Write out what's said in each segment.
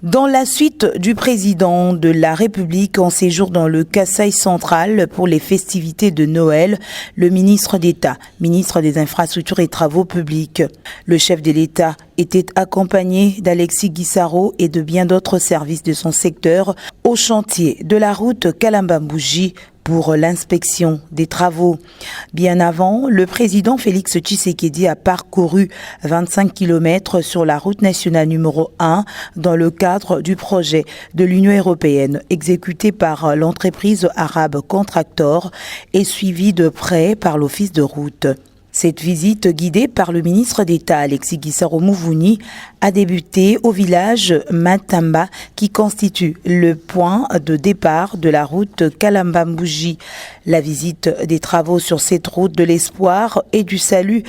Dans la suite du président de la République en séjour dans le Kasaï central pour les festivités de Noël, le ministre d'État, ministre des Infrastructures et Travaux publics. Le chef de l'État était accompagné d'Alexis Guissaro et de bien d'autres services de son secteur au chantier de la route Kalamba-Mbouji pour l'inspection des travaux. Bien avant, le président Félix Tshisekedi a parcouru 25 km sur la route nationale numéro 1 dans le cadre du projet de l'Union européenne exécuté par l'entreprise arabe Contractor et suivi de près par l'Office de route. Cette visite, guidée par le ministre d'État Alexis Guissaro Mouvouni, a débuté au village Matamba qui constitue le point de départ de la route Kalamba-Mbouji. La visite des travaux sur cette route de l'espoir et du salut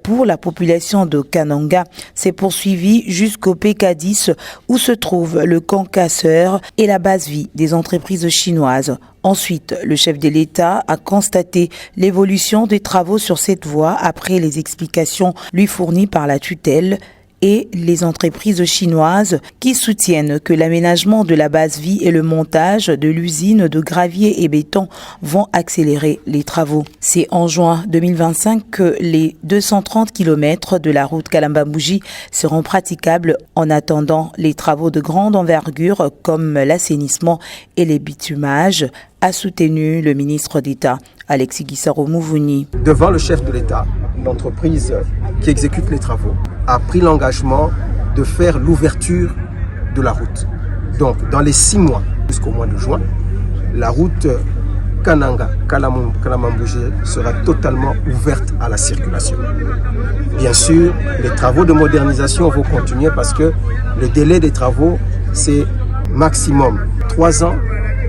pour la population de Kananga s'est poursuivie jusqu'au PK10 où se trouve le camp casseur et la base vie des entreprises chinoises. Ensuite, le chef de l'État a constaté l'évolution des travaux sur cette voie après les explications lui fournies par la tutelle et les entreprises chinoises qui soutiennent que l'aménagement de la base vie et le montage de l'usine de gravier et béton vont accélérer les travaux. C'est en juin 2025 que les 230 km de la route Kalamba-Mbouji seront praticables en attendant les travaux de grande envergure comme l'assainissement et les bitumages, a soutenu le ministre d'État Alexis Guissaro Mouvouni. Devant le chef de l'État, l'entreprise qui exécute les travaux a pris l'engagement de faire l'ouverture de la route. Donc, dans les 6 mois jusqu'au mois de juin, la route Kananga-Kalamba-Mbouji sera totalement ouverte à la circulation. Bien sûr, les travaux de modernisation vont continuer parce que le délai des travaux, c'est maximum 3 ans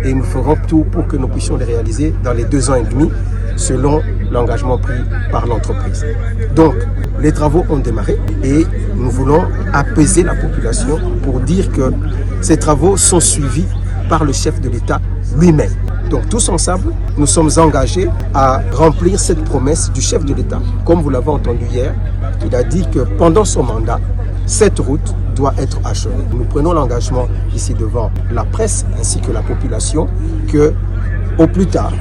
et nous ferons tout pour que nous puissions les réaliser dans les 2 ans et demi selon l'engagement pris par l'entreprise. Donc, les travaux ont démarré et nous voulons apaiser la population pour dire que ces travaux sont suivis par le chef de l'État lui-même. Donc, tous ensemble, nous sommes engagés à remplir cette promesse du chef de l'État. Comme vous l'avez entendu hier, il a dit que pendant son mandat, cette route doit être achevée. Nous prenons l'engagement ici devant la presse ainsi que la population que, au plus tard,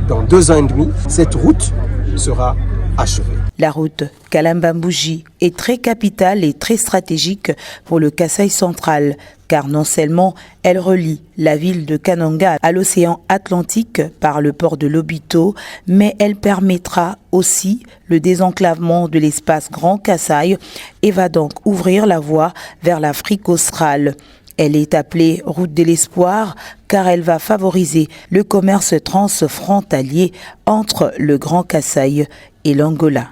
dans 2 ans et demi, cette route sera achevée. La route Kalamba-Mbouji est très capitale et très stratégique pour le Kasaï central, car non seulement elle relie la ville de Kananga à l'océan Atlantique par le port de Lobito, mais elle permettra aussi le désenclavement de l'espace Grand Kasaï et va donc ouvrir la voie vers l'Afrique australe. Elle est appelée route de l'espoir car elle va favoriser le commerce transfrontalier entre le Grand Kasaï et l'Angola.